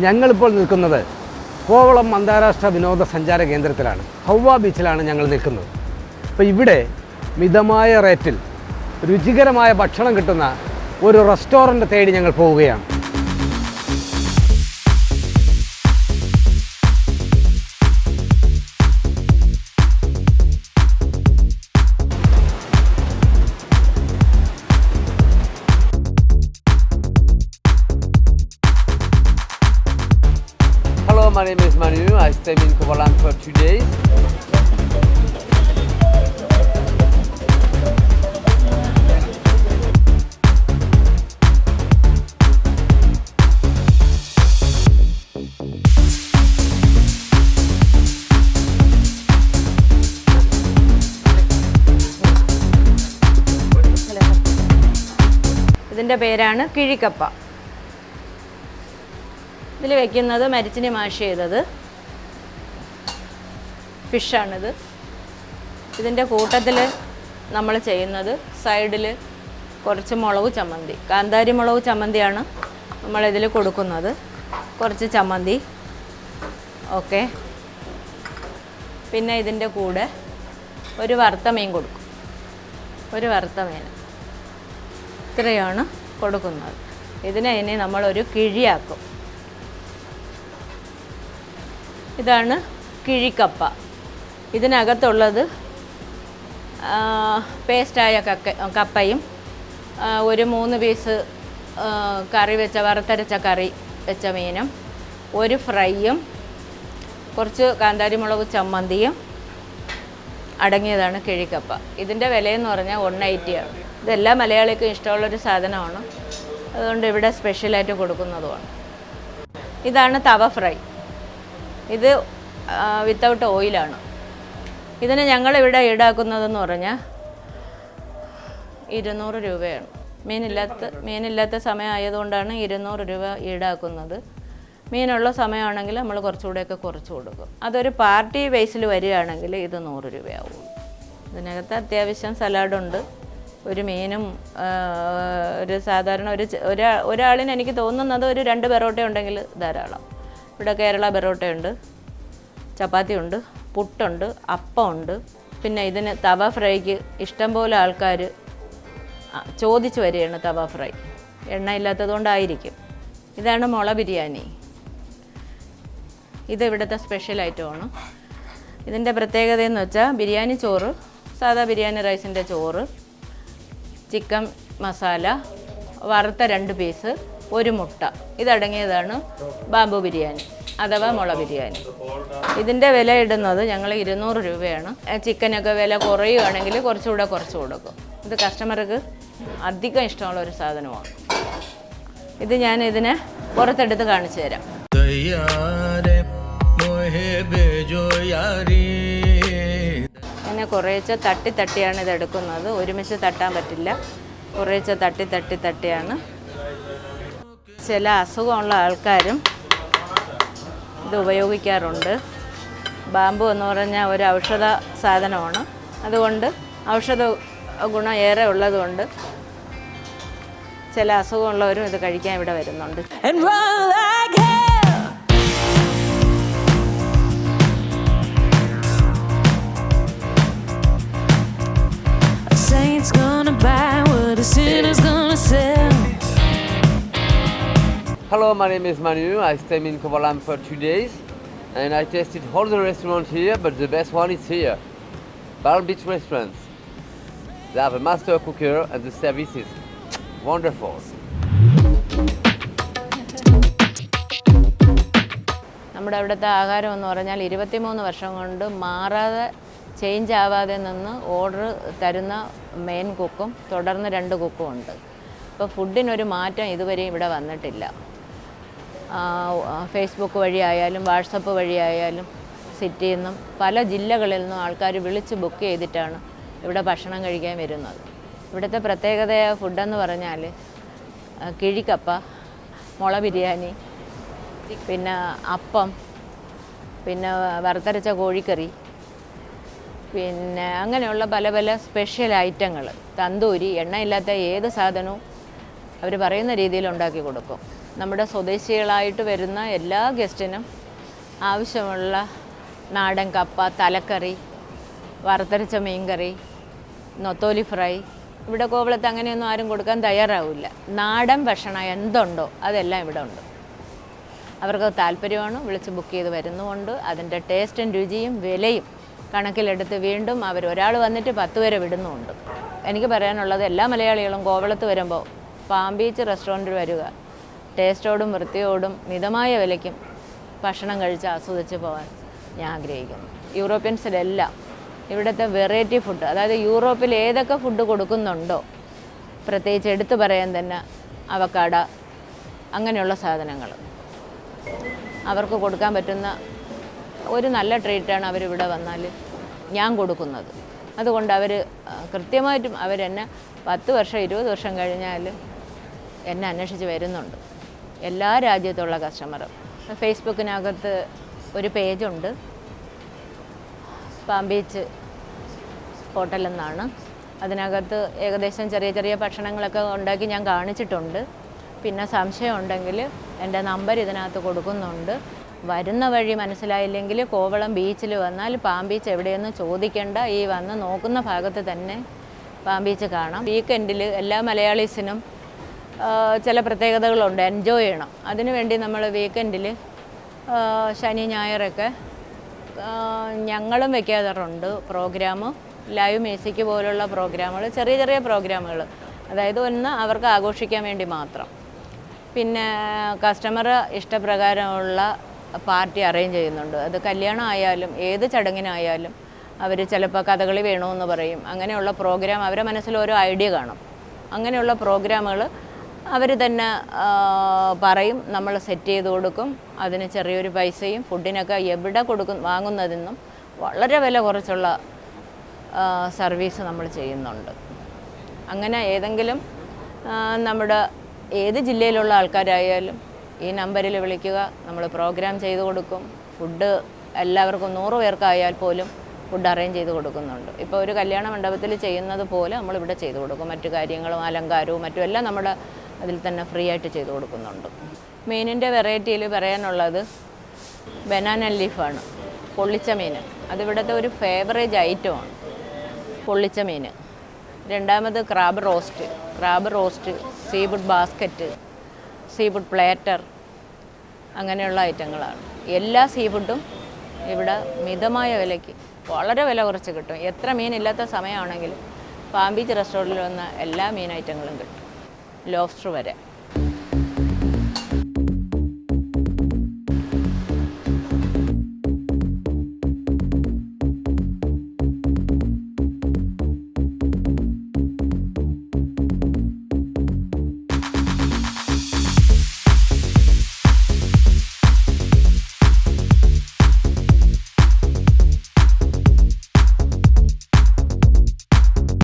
ഞങ്ങളിപ്പോൾ നിൽക്കുന്നത് കോവളം അന്താരാഷ്ട്ര വിനോദസഞ്ചാര കേന്ദ്രത്തിലാണ്. ഹൗവ ബീച്ചിലാണ് ഞങ്ങൾ നിൽക്കുന്നത്. അപ്പോൾ ഇവിടെ മിതമായ റേറ്റിൽ രുചികരമായ ഭക്ഷണം കിട്ടുന്ന ഒരു റെസ്റ്റോറൻറ്റ് തേടി ഞങ്ങൾ പോവുകയാണ്. Hello, my name is Manu. I stay in Kovalam for 2 days. ഇതിൻ്റെ പേരാണ് കിഴിക്കപ്പ. ഇതിൽ വയ്ക്കുന്നത് മരിച്ചിനി മാഷ് ചെയ്തത് ഫിഷാണിത്. ഇതിൻ്റെ കൂട്ടത്തിൽ നമ്മൾ ചെയ്യുന്നത് സൈഡിൽ കുറച്ച് മുളക് ചമ്മന്തി, കാന്താരി മുളക് ചമ്മന്തിയാണ് നമ്മളിതിൽ കൊടുക്കുന്നത്. കുറച്ച് ചമ്മന്തി, ഓക്കെ. പിന്നെ ഇതിൻ്റെ കൂടെ ഒരു വറുത്ത മീൻ കൊടുക്കും, ഒരു വറുത്ത മീൻ. ഇത്രയാണ് കൊടുക്കുന്നത്. ഇതിനെ ഇനി നമ്മളൊരു കിഴിയാക്കും. ഇതാണ് കിഴിക്കപ്പ. ഇതിനകത്തുള്ളത് പേസ്റ്റായ കപ്പയും ഒരു 3 പീസ് കറി വെച്ച വറുത്തരച്ച കറി വെച്ച മീനും ഒരു ഫ്രൈയും കുറച്ച് കാന്താരി മുളക് ചമ്മന്തിയും അടങ്ങിയതാണ് കിഴിക്കപ്പ. ഇതിൻ്റെ വിലയെന്ന് പറഞ്ഞാൽ 180 ആണ്. ഇതെല്ലാം മലയാളികൾക്കും ഇഷ്ടമുള്ളൊരു സാധനമാണ്, അതുകൊണ്ട് ഇവിടെ സ്പെഷ്യലായിട്ട് കൊടുക്കുന്നതുമാണ്. ഇതാണ് തവ ഫ്രൈ. ഇത് വിത്തൗട്ട് ഓയിലാണ്. ഇതിന് ഞങ്ങളിവിടെ ഈടാക്കുന്നതെന്ന് പറഞ്ഞാൽ 200 രൂപയാണ്. മീനില്ലാത്ത സമയമായതുകൊണ്ടാണ് 200 രൂപ ഈടാക്കുന്നത്. മീനുള്ള സമയമാണെങ്കിൽ നമ്മൾ കുറച്ചുകൂടെയൊക്കെ കുറച്ച് കൊടുക്കും. അതൊരു പാർട്ടി ബേസിൽ വരികയാണെങ്കിൽ ഇത് 100 രൂപയാവുള്ളൂ. ഇതിനകത്ത് അത്യാവശ്യം സലാഡുണ്ട്, ഒരു മീനും ഒരു സാധാരണ ഒരാളിന് എനിക്ക് തോന്നുന്നത് ഒരു 2 പെറോട്ട ഉണ്ടെങ്കിൽ ധാരാളം. ഇവിടെ കേരള പെറോട്ടയുണ്ട്, ചപ്പാത്തി ഉണ്ട്, പുട്ടുണ്ട്, അപ്പമുണ്ട്. പിന്നെ ഇതിന് തവ ഫ്രൈക്ക് ഇഷ്ടംപോലെ ആൾക്കാർ ചോദിച്ചു വരികയാണ്. തവ ഫ്രൈ എണ്ണ ഇല്ലാത്തതുകൊണ്ടായിരിക്കും. ഇതാണ് മുള ബിരിയാണി. ഇത് ഇവിടുത്തെ സ്പെഷ്യൽ ഐറ്റമാണ്. ഇതിൻ്റെ പ്രത്യേകതയെന്ന് വെച്ചാൽ ബിരിയാണി ചോറ്, സാധാ ബിരിയാണി റൈസിൻ്റെ ചോറ്, ചിക്കൻ മസാല, വറുത്ത 2 പീസ്, ഒരു മുട്ട, ഇതടങ്ങിയതാണ് ബാംബു ബിരിയാണി അഥവാ മുള ബിരിയാണി. ഇതിൻ്റെ വില ഇടുന്നത് ഞങ്ങൾ 200 രൂപയാണ്. ചിക്കനൊക്കെ വില കുറയുകയാണെങ്കിൽ കുറച്ചുകൂടെ കുറച്ച് കൊടുക്കും. ഇത് കസ്റ്റമർക്ക് അധികം ഇഷ്ടമുള്ള ഒരു സാധനമാണ്. ഇത് ഞാൻ ഇതിനെ പുറത്തെടുത്ത് കാണിച്ചു തരാം. ഇങ്ങനെ കുറേശ്ശെ തട്ടിയാണ് ഇതെടുക്കുന്നത്. ഒരുമിച്ച് തട്ടാൻ പറ്റില്ല, കുറേശ്ശെ തട്ടിയാണ്. ചില അസുഖമുള്ള ആൾക്കാരും ഇത് ഉപയോഗിക്കാറുണ്ട്. ബാംബു എന്ന് പറഞ്ഞാൽ ഒരു ഔഷധ സാധനമാണ്. അതുകൊണ്ട് ഔഷധ ഗുണം ഏറെ ഉള്ളതുകൊണ്ട് ചില അസുഖമുള്ളവരും ഇത് കഴിക്കാൻ ഇവിടെ വരുന്നുണ്ട്. Hello, my name is Manu. I stay in Kovalam for 2 days and I tasted all the restaurants here, but the best one is here. Palm Beach Restaurants. They have a master cooker and the service is wonderful. നമ്മുടെ അവിടുത്തെ ആഹാരം എന്ന് പറഞ്ഞാൽ 23 വർഷം കൊണ്ട് മാറാതെ change ആവാതെ നിന്ന് ഓർഡർ തരുന്ന മെയിൻ കുക്കും തുടർന്ന് 2 കുക്കും ഉണ്ട്. ഇപ്പോൾ ഫുഡിനൊരു മാറ്റം ഇതുവരെ ഇവിടെ വന്നിട്ടില്ല. ഫേസ്ബുക്ക് വഴിയായാലും വാട്സപ്പ് വഴിയായാലും സിറ്റിയിൽ നിന്നും പല ജില്ലകളിൽ നിന്നും ആൾക്കാർ വിളിച്ച് ബുക്ക് ചെയ്തിട്ടാണ് ഇവിടെ ഭക്ഷണം കഴിക്കാൻ വരുന്നത്. ഇവിടുത്തെ പ്രത്യേകതയായ ഫുഡെന്ന് പറഞ്ഞാൽ കിഴിക്കപ്പ, മുള ബിരിയാണി, പിന്നെ അപ്പം, പിന്നെ വറുത്തരച്ച കോഴിക്കറി, പിന്നെ അങ്ങനെയുള്ള പല പല സ്പെഷ്യൽ ഐറ്റങ്ങൾ, തന്തൂരി, എണ്ണയില്ലാത്ത ഏത് സാധനവും അവർ പറയുന്ന രീതിയിൽ ഉണ്ടാക്കി കൊടുക്കും. നമ്മുടെ സ്വദേശികളായിട്ട് വരുന്ന എല്ലാ ഗസ്റ്റിനും ആവശ്യമുള്ള നാടൻ കപ്പ, തലക്കറി, വറുത്തരച്ച മീൻകറി, നൊത്തോലി ഫ്രൈ. ഇവിടെ കോവളത്ത് അങ്ങനെയൊന്നും ആരും കൊടുക്കാൻ തയ്യാറാവില്ല. നാടൻ ഭക്ഷണം എന്തുണ്ടോ അതെല്ലാം ഇവിടെ ഉണ്ട്. അവർക്ക് താല്പര്യമാണ്, വിളിച്ച് ബുക്ക് ചെയ്ത് വരുന്നുമുണ്ട്. അതിൻ്റെ ടേസ്റ്റും രുചിയും വിലയും കണക്കിലെടുത്ത് വീണ്ടും ഒരാൾ വന്നിട്ട് 10 പേരെ വിടുന്നുമുണ്ട്. എനിക്ക് പറയാനുള്ളത് എല്ലാ മലയാളികളും കോവളത്ത് വരുമ്പോൾ പാം ബീച്ച് റെസ്റ്റോറൻറ്റിൽ വരിക. ടേസ്റ്റോടും വൃത്തിയോടും മിതമായ വിലയ്ക്കും ഭക്ഷണം കഴിച്ച് ആസ്വദിച്ച് പോകാൻ ഞാൻ ആഗ്രഹിക്കുന്നു. യൂറോപ്യൻസിലെല്ലാം ഇവിടുത്തെ വെറൈറ്റി ഫുഡ്, അതായത് യൂറോപ്പിൽ ഏതൊക്കെ ഫുഡ് കൊടുക്കുന്നുണ്ടോ, പ്രത്യേകിച്ച് എടുത്തു പറയാൻ തന്നെ അവക്കാട അങ്ങനെയുള്ള സാധനങ്ങൾ അവർക്ക് കൊടുക്കാൻ പറ്റുന്ന ഒരു നല്ല ട്രീറ്റാണ് അവരിവിടെ വന്നാൽ ഞാൻ കൊടുക്കുന്നത്. അതുകൊണ്ട് അവർ കൃത്യമായിട്ടും അവരെന്നെ 10 വർഷം 20 വർഷം കഴിഞ്ഞാലും എന്നെ അന്വേഷിച്ച് വരുന്നുണ്ട്. എല്ലാ രാജ്യത്തുള്ള കസ്റ്റമറും. ഫേസ്ബുക്കിനകത്ത് ഒരു പേജുണ്ട്, പാം ബീച്ച് ഹോട്ടൽ എന്നാണ്. അതിനകത്ത് ഏകദേശം ചെറിയ ചെറിയ ഭക്ഷണങ്ങളൊക്കെ ഉണ്ടാക്കി ഞാൻ കാണിച്ചിട്ടുണ്ട്. പിന്നെ സംശയം ഉണ്ടെങ്കിൽ എൻ്റെ നമ്പർ ഇതിനകത്ത് കൊടുക്കുന്നുണ്ട്. വരുന്ന വഴി മനസ്സിലായില്ലെങ്കിൽ കോവളം ബീച്ചിൽ വന്നാൽ പാം ബീച്ച് എവിടെയെന്ന് ചോദിക്കേണ്ട, ഈ വന്ന് നോക്കുന്ന ഭാഗത്ത് തന്നെ പാം ബീച്ച് കാണാം. വീക്കെൻഡിൽ എല്ലാ മലയാളീസിനും ചില പ്രത്യേകതകളുണ്ട്, എൻജോയ് ചെയ്യണം. അതിനുവേണ്ടി നമ്മൾ വീക്കെൻഡിൽ ശനി ഞായറൊക്കെ ഞങ്ങളും വയ്ക്കാറുണ്ട് പ്രോഗ്രാം. ലൈവ് മ്യൂസിക് പോലുള്ള പ്രോഗ്രാമുകൾ, ചെറിയ ചെറിയ പ്രോഗ്രാമുകൾ. അതായത് ഒന്ന് അവർക്ക് ആഘോഷിക്കാൻ വേണ്ടി മാത്രം. പിന്നെ കസ്റ്റമർ ഇഷ്ടപ്രകാരമുള്ള പാർട്ടി അറേഞ്ച് ചെയ്യുന്നുണ്ട്. അത് കല്യാണം ആയാലും ഏത് ചടങ്ങിനായാലും അവർ ചിലപ്പോൾ കഥകളി വേണമെന്ന് പറയും. അങ്ങനെയുള്ള പ്രോഗ്രാം അവരുടെ മനസ്സിൽ ഓരോ ഐഡിയ കാണും. അങ്ങനെയുള്ള പ്രോഗ്രാമുകൾ അവർ തന്നെ പറയും, നമ്മൾ സെറ്റ് ചെയ്ത് കൊടുക്കും. അതിന് ചെറിയൊരു പൈസയും ഫുഡിനൊക്കെ എവിടെ വാങ്ങുന്നതെന്നും വളരെ വില കുറച്ചുള്ള സർവീസ് നമ്മൾ ചെയ്യുന്നുണ്ട്. അങ്ങനെ ഏതെങ്കിലും നമ്മുടെ ഏത് ജില്ലയിലുള്ള ആൾക്കാരായാലും ഈ നമ്പറിൽ വിളിക്കുക, നമ്മൾ പ്രോഗ്രാം ചെയ്ത് കൊടുക്കും. ഫുഡ് എല്ലാവർക്കും 100 പേർക്കായാൽ പോലും ഫുഡ് അറേഞ്ച് ചെയ്ത് കൊടുക്കുന്നുണ്ട്. ഇപ്പോൾ ഒരു കല്യാണ മണ്ഡപത്തിൽ ചെയ്യുന്നത് പോലെ നമ്മളിവിടെ ചെയ്ത് കൊടുക്കും. മറ്റു കാര്യങ്ങളും അലങ്കാരവും മറ്റും എല്ലാം നമ്മുടെ അതിൽ തന്നെ ഫ്രീ ആയിട്ട് ചെയ്ത് കൊടുക്കുന്നുണ്ട്. മീനിൻ്റെ വെറൈറ്റിയിൽ പറയാനുള്ളത് ബനാന ലീഫാണ്, പൊള്ളിച്ച മീൻ. അതിവിടുത്തെ ഒരു ഫേവറേജ് ഐറ്റമാണ് പൊള്ളിച്ച മീൻ. രണ്ടാമത് crab roast, sea food basket, sea food plater, അങ്ങനെയുള്ള ഐറ്റങ്ങളാണ്. എല്ലാ സീ ഫുഡും ഇവിടെ മിതമായ വിലയ്ക്ക് വളരെ വില കുറച്ച് കിട്ടും. എത്ര മീനില്ലാത്ത സമയമാണെങ്കിലും പാം ബീച്ച് റെസ്റ്റോറൻറ്റിൽ വന്ന എല്ലാ മീൻ ഐറ്റങ്ങളും കിട്ടും, ലോബ്സ്റ്റർ വരെ.